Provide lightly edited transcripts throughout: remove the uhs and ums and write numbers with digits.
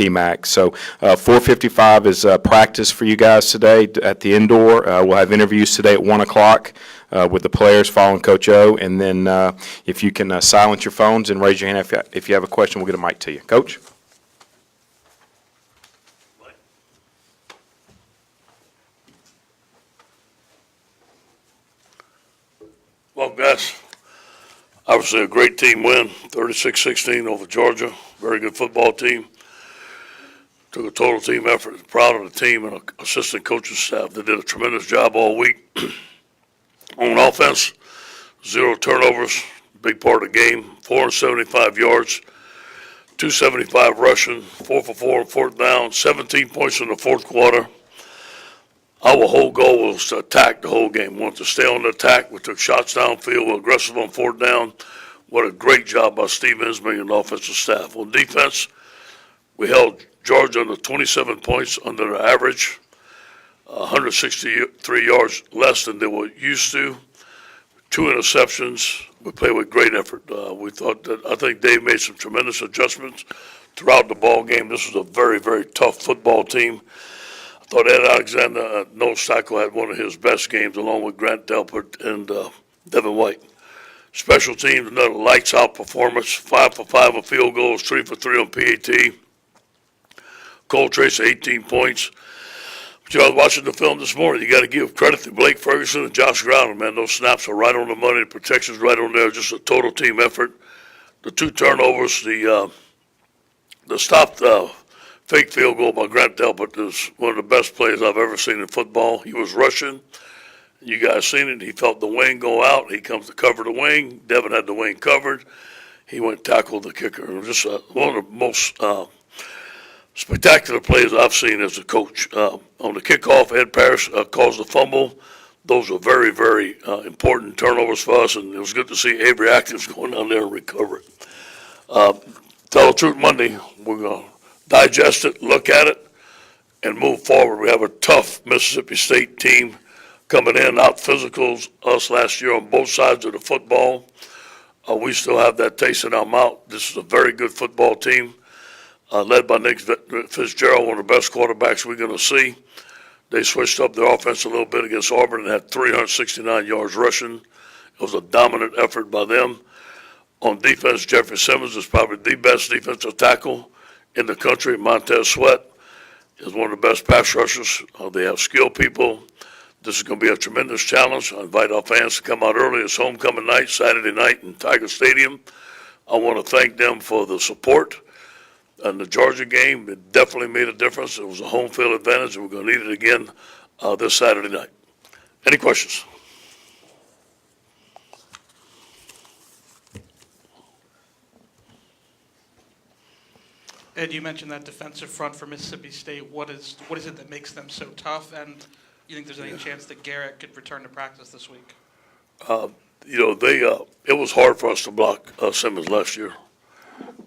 PMAC. So 4:55 is practice for you guys today at the indoor. We'll have interviews today at 1 o'clock with the players following Coach O. And then if you can silence your phones and raise your hand if you have a question, we'll get a mic to you. Coach? Well, guys, obviously a great team win, 36-16 over Georgia. Very good football team. Took a total team effort. Proud of the team and assistant coaching staff. They did a tremendous job all week. On offense, 0 turnovers, big part of the game. 475 yards, 275 rushing, 4 for 4 on fourth down, 17 points in the fourth quarter. Our whole goal was to attack the whole game. We wanted to stay on the attack. We took shots downfield. We were aggressive on fourth down. What a great job by Steve Insminger and the offensive staff. On defense, we held Georgia under 27 points under the average, 163 yards less than they were used to. 2 interceptions. We played with great effort. I think Dave made some tremendous adjustments throughout the ball game. This was a very, very tough football team. I thought Ed Alexander, nose tackle, had one of his best games, along with Grant Delpert and Devin White. Special teams, another lights-out performance, 5 for 5 on field goals, 3 for 3 on PAT. Cole Trace, 18 points. But I was watching the film this morning. You got to give credit to Blake Ferguson and Josh Growden, man. Those snaps are right on the money. The protection's right on there. Just a total team effort. The 2 turnovers, the stopped fake field goal by Grant Delpert is one of the best plays I've ever seen in football. He was rushing. You guys seen it. He felt the wing go out. He comes to cover the wing. Devin had the wing covered. He went and tackled the kicker. It was just one of the most spectacular plays I've seen as a coach. On the kickoff, Ed Parrish caused the fumble. Those were very, very important turnovers for us, and it was good to see Avery Atkins going down there and recover it. Tell the truth, Monday, we're going to digest it, look at it, and move forward. We have a tough Mississippi State team coming in, out physicals us last year on both sides of the football. We still have that taste in our mouth. This is a very good football team, led by Nick Fitzgerald, one of the best quarterbacks we're going to see. They switched up their offense a little bit against Auburn and had 369 yards rushing. It was a dominant effort by them. On defense, Jeffrey Simmons is probably the best defensive tackle in the country. Montez Sweat is one of the best pass rushers. They have skilled people. This is going to be a tremendous challenge. I invite our fans to come out early. It's homecoming night, Saturday night in Tiger Stadium. I want to thank them for the support. And the Georgia game, it definitely made a difference. It was a home field advantage, and we're going to need it again this Saturday night. Any questions? Ed, you mentioned that defensive front for Mississippi State. What is it that makes them so tough? And you think there's any chance that Garrett could return to practice this week? It was hard for us to block Simmons last year.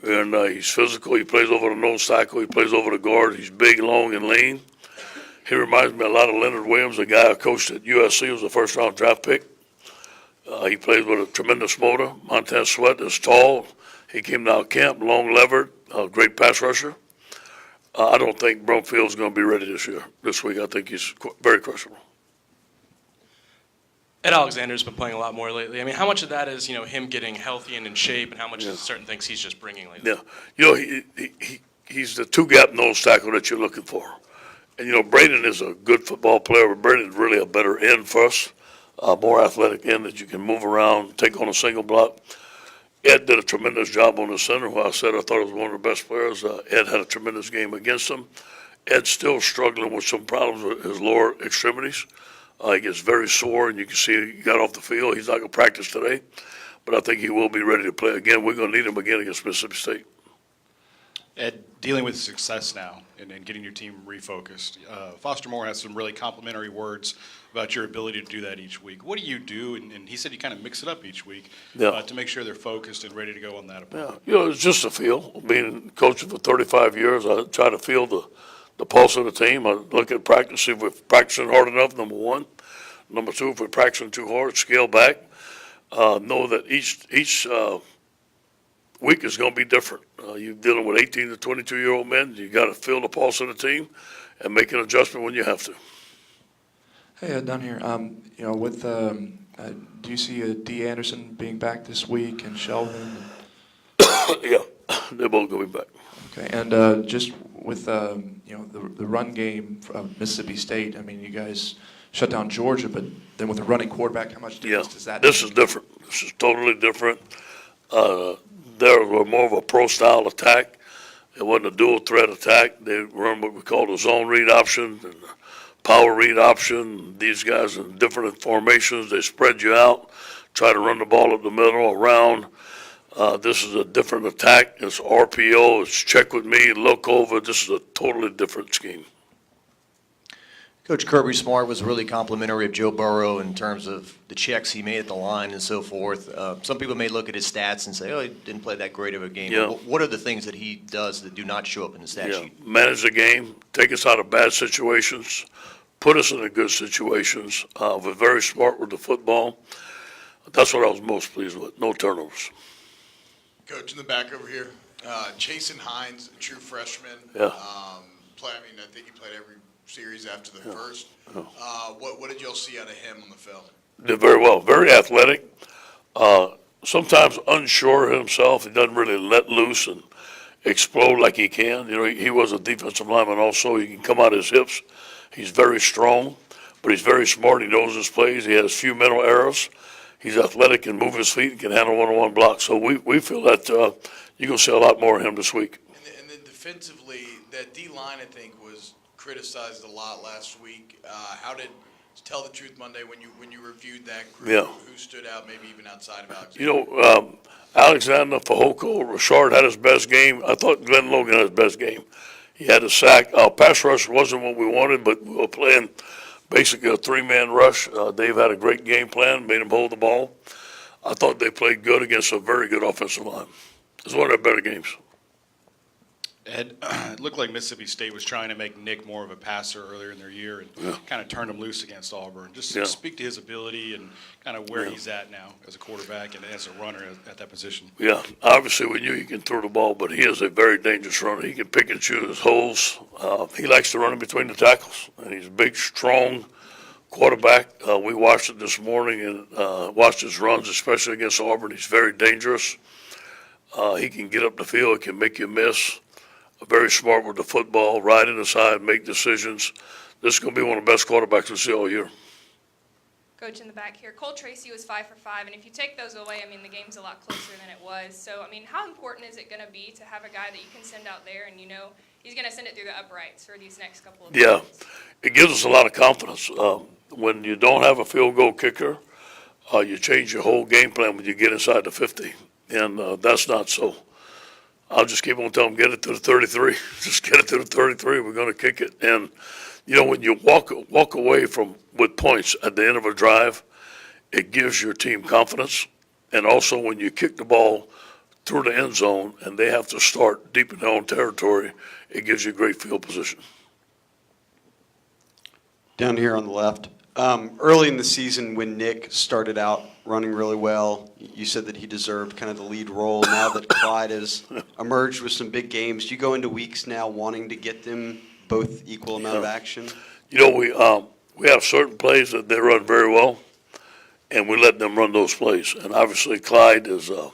And he's physical. He plays over the nose tackle. He plays over the guard. He's big, long, and lean. He reminds me a lot of Leonard Williams, a guy I coached at USC. He was a first-round draft pick. He plays with a tremendous motor. Montez Sweat is tall. He came to our camp, long-levered, great pass rusher. I don't think Brumfield's going to be ready this week. I think he's very questionable. Ed Alexander's been playing a lot more lately. I mean, how much of that is, him getting healthy and in shape, and how much is certain things he's just bringing lately? Yeah. He's the two-gap nose tackle that you're looking for. And, Braden is a good football player, but Braden is really a better end for us, more athletic end that you can move around, take on a single block. Ed did a tremendous job on the center. Who I said I thought was one of the best players. Ed had a tremendous game against him. Ed's still struggling with some problems with his lower extremities. He gets very sore, and you can see he got off the field. He's not going to practice today, but I think he will be ready to play again. We're going to need him again against Mississippi State. Ed, dealing with success now and getting your team refocused, Foster Moore has some really complimentary words about your ability to do that each week. What do you do? And he said you kind of mix it up each week to make sure they're focused and ready to go on that opponent. Yeah, it's just a feel. Being coaching for 35 years, I try to feel the pulse of the team. I look at practice, see if we're practicing hard enough, number one. Number two, if we're practicing too hard, scale back. Know that each week is going to be different. You're dealing with 18 to 22-year-old men. You got to feel the pulse of the team and make an adjustment when you have to. Hey, down here. With do you see D. Anderson being back this week and Sheldon? Yeah, they're both going back. Okay, and just with the run game of Mississippi State. I mean, you guys shut down Georgia, but then with a running quarterback, how much difference does that? This is different. This is totally different. They were more of a pro-style attack. It wasn't a dual threat attack. They run what we call the zone read option and the power read option. These guys in different formations. They spread you out, try to run the ball up the middle, around. This is a different attack. It's RPO. It's check with me, look over. This is a totally different scheme. Coach Kirby Smart was really complimentary of Joe Burrow in terms of the checks he made at the line and so forth. Some people may look at his stats and say, oh, he didn't play that great of a game. Yeah. But what are the things that he does that do not show up in the stat Yeah, sheet? manage the game, take us out of bad situations, put us in the good situations. We're very smart with the football. That's what I was most pleased with. No turnovers. Coach in the back over here, Jason Hines, a true freshman. Yeah. I think he played every series after the first. What did y'all see out of him on the film? Did very well. Very athletic. Sometimes unsure of himself. He doesn't really let loose and explode like he can. He was a defensive lineman also. He can come out his hips. He's very strong, but he's very smart. He knows his plays. He has few mental errors. He's athletic and move his feet and can handle one-on-one blocks. So we feel that you're going to see a lot more of him this week. And then defensively, that D-line, I think, was criticized a lot last week. How did, tell the truth Monday, when you reviewed that group, Yeah. who stood out maybe even outside of Alexander? Alexander, Fahoko, Richard had his best game. I thought Glenn Logan had his best game. He had a sack. Our pass rush wasn't what we wanted, but we were playing basically a three-man rush. Dave had a great game plan, made him hold the ball. I thought they played good against a very good offensive line. It was one of their better games. Ed, it looked like Mississippi State was trying to make Nick more of a passer earlier in their year and kind of turned him loose against Auburn. Just speak to his ability and kind of where he's at now as a quarterback and as a runner at that position. Yeah, obviously we knew he can throw the ball, but he is a very dangerous runner. He can pick and choose his holes. He likes to run in between the tackles, and he's a big, strong quarterback. We watched it this morning and watched his runs, especially against Auburn. He's very dangerous. He can get up the field. He can make you miss. Very smart with the football, ride in the side, make decisions. This is going to be one of the best quarterbacks we'll see all year. Coach in the back here, Cole Tracy was 5 for 5, and if you take those away, I mean, the game's a lot closer than it was. So, I mean, how important is it going to be to have a guy that you can send out there and you know he's going to send it through the uprights for these next couple of Yeah, games? it gives us a lot of confidence. When you don't have a field goal kicker, you change your whole game plan when you get inside the 50, and that's not so. I'll just keep on telling them, get it to the 33. Just get it to the 33. We're going to kick it. And, when you walk away with points at the end of a drive, it gives your team confidence. And also when you kick the ball through the end zone and they have to start deep in their own territory, it gives you great field position. Down here on the left. Early in the season when Nick started out running really well, you said that he deserved kind of the lead role. Now that Clyde has emerged with some big games, do you go into weeks now wanting to get them both equal amount of action? We have certain plays that they run very well, and we let them run those plays. And obviously Clyde is a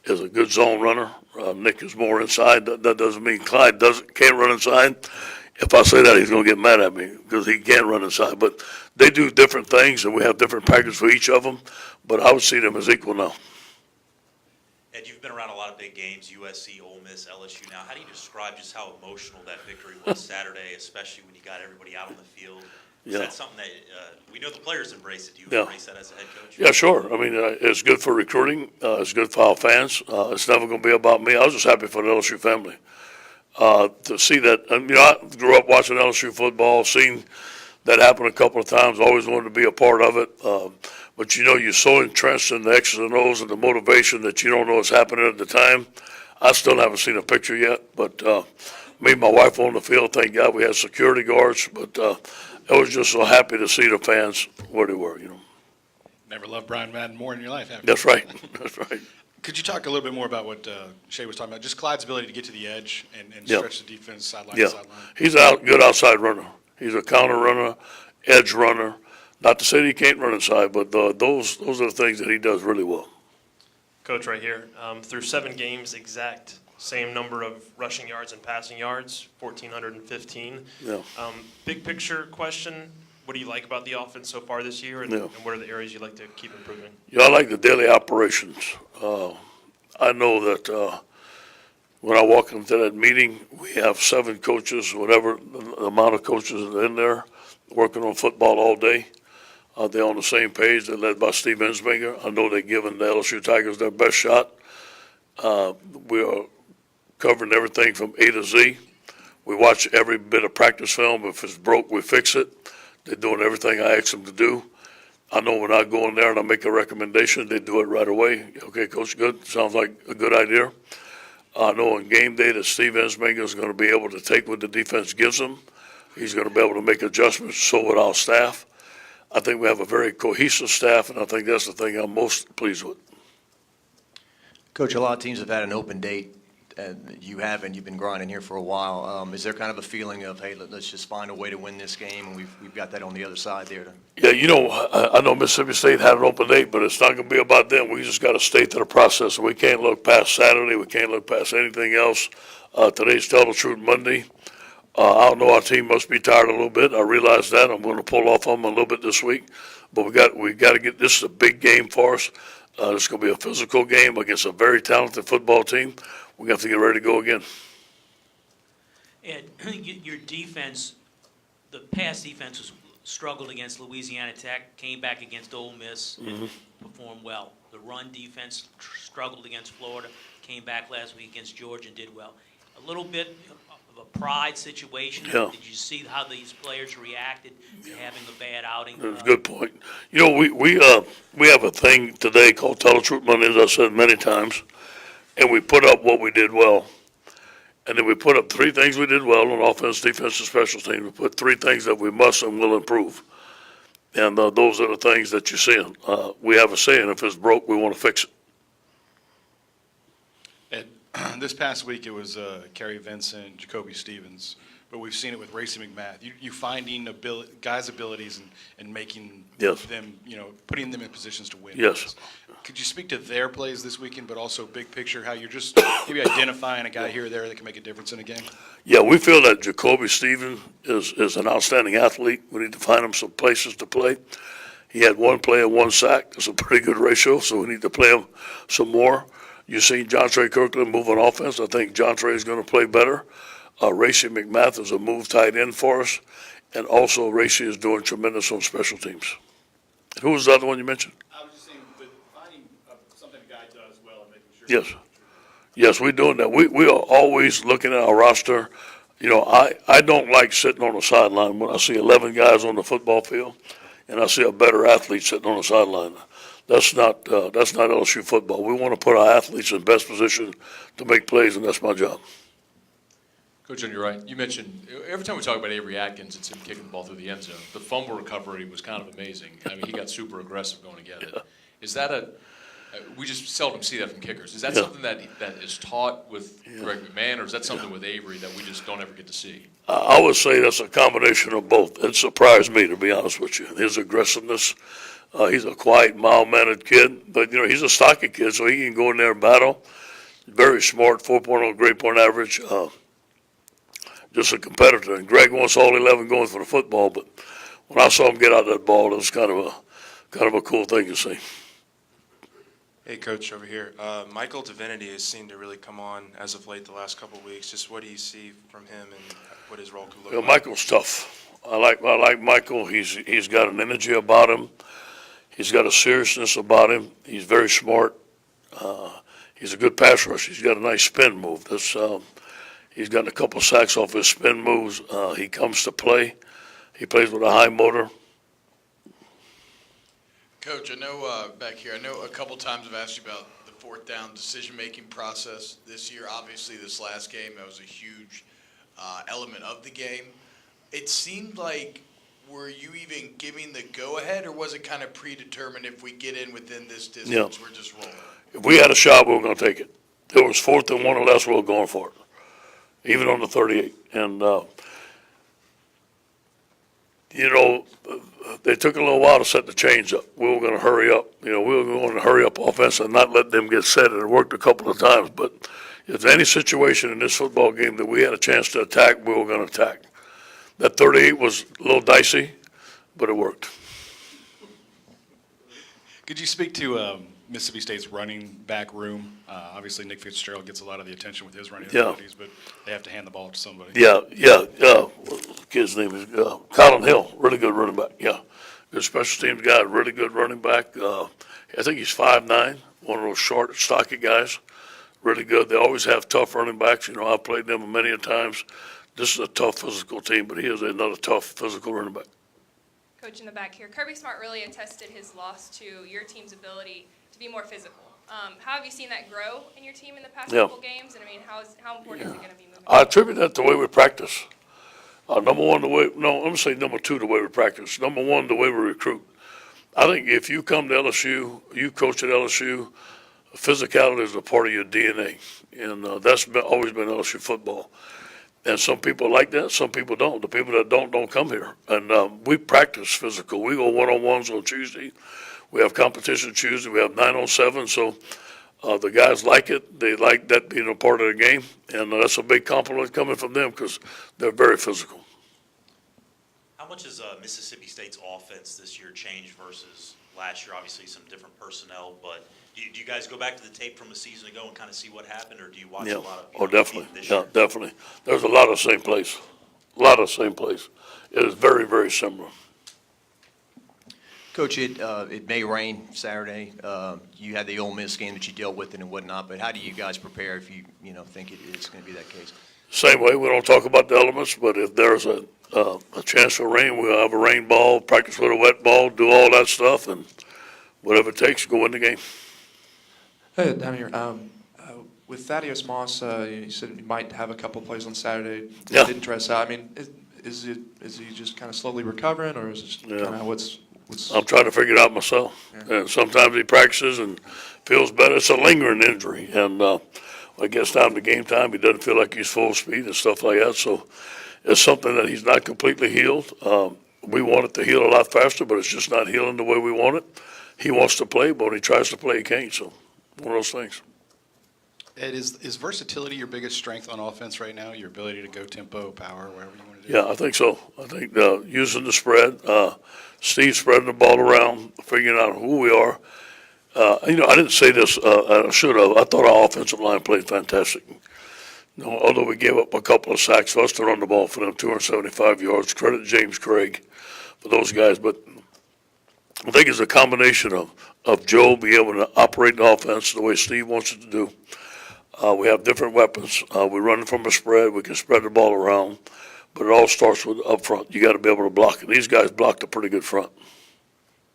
good zone runner. Nick is more inside. That doesn't mean Clyde can't run inside. If I say that, he's going to get mad at me because he can't run inside. But they do different things, and we have different packages for each of them. But I would see them as equal now. Ed, you've been around a lot of big games, USC, Ole Miss, LSU now. How do you describe just how emotional that victory was Saturday, especially when you got everybody out on the field? Is that something that we know the players embrace it? Do you embrace that as a head coach? Yeah, sure. I mean, it's good for recruiting. It's good for our fans. It's never going to be about me. I was just happy for the LSU family. To see that, I grew up watching LSU football, seen that happen a couple of times, always wanted to be a part of it. But you're so entrenched in the X's and O's and the motivation that you don't know what's happening at the time. I still haven't seen a picture yet, but me and my wife on the field, thank God we had security guards, but I was just so happy to see the fans where they were, Never loved Brian Madden more in your life, have you? That's right. That's right. Could you talk a little bit more about what Shea was talking about, just Clyde's ability to get to the edge and Yeah. stretch the defense sideline Yeah, to sideline? he's a good outside runner. He's a counter runner, edge runner. Not to say that he can't run inside, but those are the things that he does really well. Coach, right here. Through 7 games, exact same number of rushing yards and passing yards, 1,415. Yeah. Big picture question, what do you like about the offense so far this year, and, Yeah. and what are the areas you'd like to keep improving? Yeah, I like the daily operations. I know that when I walk into that meeting, we have 7 coaches, whatever the amount of coaches that are in there, working on football all day. They're on the same page. They're led by Steve Ensminger. I know they're giving the LSU Tigers their best shot. We are covering everything from A to Z. We watch every bit of practice film. If it's broke, we fix it. They're doing everything I ask them to do. I know when I go in there and I make a recommendation, they do it right away. Okay, Coach, good. Sounds like a good idea. I know on game day that Steve Ensminger is going to be able to take what the defense gives him. He's going to be able to make adjustments, so with our staff. I think we have a very cohesive staff, and I think that's the thing I'm most pleased with. Coach, a lot of teams have had an open date, and you haven't. You've been grinding here for a while. Is there kind of a feeling of, hey, let's just find a way to win this game, and we've got that on the other side there? Yeah, I know Mississippi State had an open date, but it's not going to be about them. We just got to stay to the process. We can't look past Saturday. We can't look past anything else. Today's Tell the Truth Monday. I know our team must be tired a little bit. I realize that. I'm going to pull off on them a little bit this week. But we got to get, this is a big game for us. It's going to be a physical game against a very talented football team. We have to get ready to go again. Ed, your defense, the pass defense was struggled against Louisiana Tech, came back against Ole Miss, and performed well. The run defense struggled against Florida, came back last week against Georgia and did well. A little bit of a pride situation. Yeah. Did you see how these players reacted to having a bad outing? That's a good point. You know, we have a thing today called Tell the Truth Monday, as I've said many times, and we put up what we did well. And then we put up 3 things we did well on offense, defense, and special teams. We put 3 things that we must and will improve. And those are the things that you're seeing. We have a saying, if it's broke, we want to fix it. This past week, it was Kerry Vincent, Jacoby Stevens, but we've seen it with Racy McMath. You finding guys' abilities and making Yes. them, putting them in positions to win. Yes. Could you speak to their plays this weekend, but also big picture, how you're just maybe identifying a guy here or there that can make a difference in a game? Yeah, we feel that Jacoby Stevens is an outstanding athlete. We need to find him some places to play. He had 1 play and 1 sack. That's a pretty good ratio, so we need to play him some more. You've seen John Trey Kirkland move on offense. I think John Trey is going to play better. Racy McMath is a move tight end for us. And also Racy is doing tremendous on special teams. And who was the other one you mentioned? I was just saying, with finding something a guy does well and making sure. Yes. Yes, we're doing that. We are always looking at our roster. You know, I don't like sitting on the sideline when I see 11 guys on the football field and I see a better athlete sitting on the sideline. That's not LSU football. We want to put our athletes in best position to make plays, and that's my job. Coach, on your right, you mentioned every time we talk about Avery Atkins, it's him kicking the ball through the end zone. The fumble recovery was kind of amazing. I mean, he got super aggressive going to get it. Is that we just seldom see that from kickers. Is that something that is taught with Greg McMahon, or is that something with Avery that we just don't ever get to see? I would say that's a combination of both. It surprised me, to be honest with you. His aggressiveness. He's a quiet, mild-mannered kid, but, he's a stocky kid, so he can go in there and battle. Very smart, 4.0 grade point average. Just a competitor. And Greg wants all 11 going for the football, but when I saw him get out that ball, it was kind of a cool thing to see. Hey, Coach, over here. Michael Divinity has seemed to really come on as of late the last couple of weeks. Just what do you see from him and what his role could look like? Michael's tough. I like Michael. He's got an energy about him. He's got a seriousness about him. He's very smart. He's a good pass rush. He's got a nice spin move. He's gotten a couple sacks off his spin moves. He comes to play. He plays with a high motor. Coach, I know back here, I know a couple times I've asked you about the 4th down decision-making process this year. Obviously, this last game, that was a huge element of the game. It seemed like were you even giving the go-ahead, or was it kind of predetermined if we get in within this distance, we're just rolling? If we had a shot, we were gonna take it. There was 4th and 1 or less, we were going for it, even on the 38. And, they took a little while to set the chains up. We were gonna hurry up. We were going to hurry up offense and not let them get set, and it worked a couple of times. But if there's any situation in this football game that we had a chance to attack, we were gonna attack. That 38 was a little dicey, but it worked. Could you speak to Mississippi State's running back room? Obviously, Nick Fitzgerald gets a lot of the attention with his running abilities, but they have to hand the ball to somebody. Yeah. Kid's name is Colin Hill, really good running back. Yeah, good special teams guy, really good running back. I think he's 5'9", one of those short, stocky guys. Really good. They always have tough running backs. I've played them many a times. This is a tough physical team, but he is another tough physical running back. Coach in the back here, Kirby Smart really attested his loss to your team's ability to be more physical. How have you seen that grow in your team in the past couple games? And I mean, how important is it going to be moving I attribute that to the way we practice. Number 1, let me say number 2, the way we practice. Number 1, the way we recruit. I think if you come to LSU, you coach at LSU, physicality is a part of your DNA. And that's always been LSU football. And some people like that, some people don't. The people that don't come here. And we practice physical. We go one-on-ones on Tuesday. We have competition Tuesday. We have 9-on-7. So the guys like it. They like that being a part of the game. And that's a big compliment coming from them because they're very physical. How much has Mississippi State's offense this year changed versus last year? Obviously, some different personnel, but do you guys go back to the tape from a season ago and kind of see what happened, or do you watch a lot of Definitely. this Yeah, year? definitely. There's a lot of same plays. A lot of same plays. It is very, very similar. Coach, it may rain Saturday. You had the Ole Miss game that you dealt with and whatnot, but how do you guys prepare if you think it's going to be that case? Same way, we don't talk about the elements, but if there's a chance for rain, we'll have a rain ball, practice with a wet ball, do all that stuff, and whatever it takes, go win the game. Hey, down here, with Thaddeus Moss, you said you might have a couple plays on Saturday. Yeah. Didn't dress out. I mean, is he just kind of slowly recovering, or is it kind of what's? I'm trying to figure it out myself. Yeah. And sometimes he practices and feels better. It's a lingering injury, and when it gets down to game time, he doesn't feel like he's full speed and stuff like that. So it's something that he's not completely healed. We want it to heal a lot faster, but it's just not healing the way we want it. He wants to play, but when he tries to play, he can't. So one of those things. Ed, is versatility your biggest strength on offense right now? Your ability to go tempo, power, wherever you want to do? Yeah, I think so. I think using the spread, Steve spreading the ball around, figuring out who we are. I didn't say this, I should have. I thought our offensive line played fantastic. Although we gave up a couple of sacks for us to run the ball for them, 275 yards. Credit James Craig for those guys. But I think it's a combination of Joe being able to operate the offense the way Steve wants it to do. We have different weapons. We run from a spread. We can spread the ball around. But it all starts with up front. You got to be able to block it. These guys blocked a pretty good front.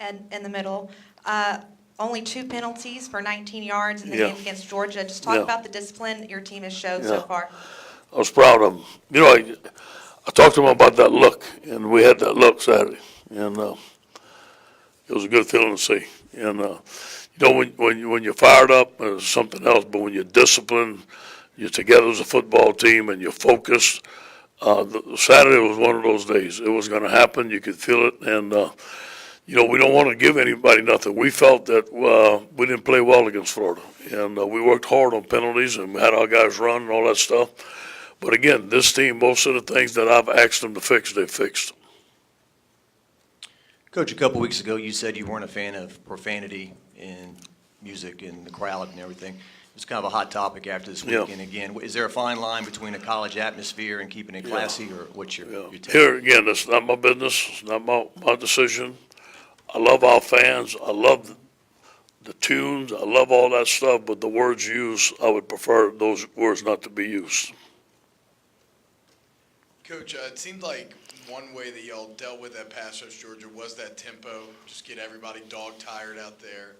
And in the middle, only 2 penalties for 19 yards in the Yeah. game against Georgia. Just talk Yeah. about the discipline your team has showed so far. I was proud of them. I talked to them about that look, and we had that look Saturday. And it was a good feeling to see. And, when you're fired up, it's something else. But when you're disciplined, you're together as a football team, and you're focused, Saturday was one of those days. It was going to happen. You could feel it. And, we don't want to give anybody nothing. We felt that we didn't play well against Florida. And we worked hard on penalties and we had our guys run and all that stuff. But again, this team, most of the things that I've asked them to fix, they fixed. Coach, a couple weeks ago, you said you weren't a fan of profanity in music and the crowd and everything. It's kind of a hot topic after this Yeah. weekend again. Is there a fine line between a college atmosphere and keeping it classy, or what's your take? Here again, it's not my business. It's not my decision. I love our fans. I love the tunes. I love all that stuff. But the words used, I would prefer those words not to be used. Coach, it seemed like one way that y'all dealt with that pass rush, Georgia, was that tempo, just get everybody dog-tired out there.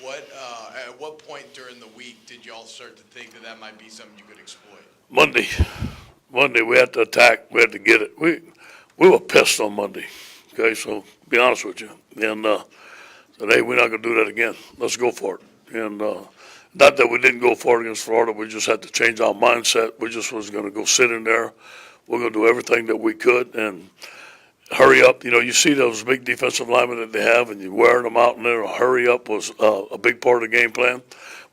At what point during the week did y'all start to think that might be something you could exploit? Monday, we had to attack. We had to get it. We were pissed on Monday. okay, so be honest with you. And said, hey, we're not gonna do that again. Let's go for it. And not that we didn't go for it against Florida, we just had to change our mindset. We just was gonna go sit in there. We're gonna do everything that we could and hurry up. You know, you see those big defensive linemen that they have, and you're wearing them out in there. Hurry up was a big part of the game plan.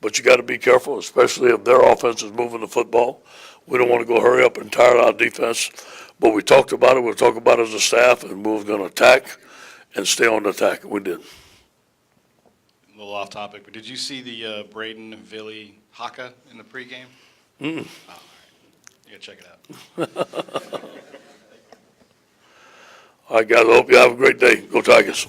But you got to be careful, especially if their offense is moving the football. We don't want to go hurry up and tire our defense. But we talked about it. We'll talk about it as a staff, and we were going to attack and stay on the attack. We did. A little off topic, but did you see the Braden Villy haka in the pregame? Mm-mm. Oh, all right. You gotta check it out. All right, guys. I hope you have a great day. Go Tigers.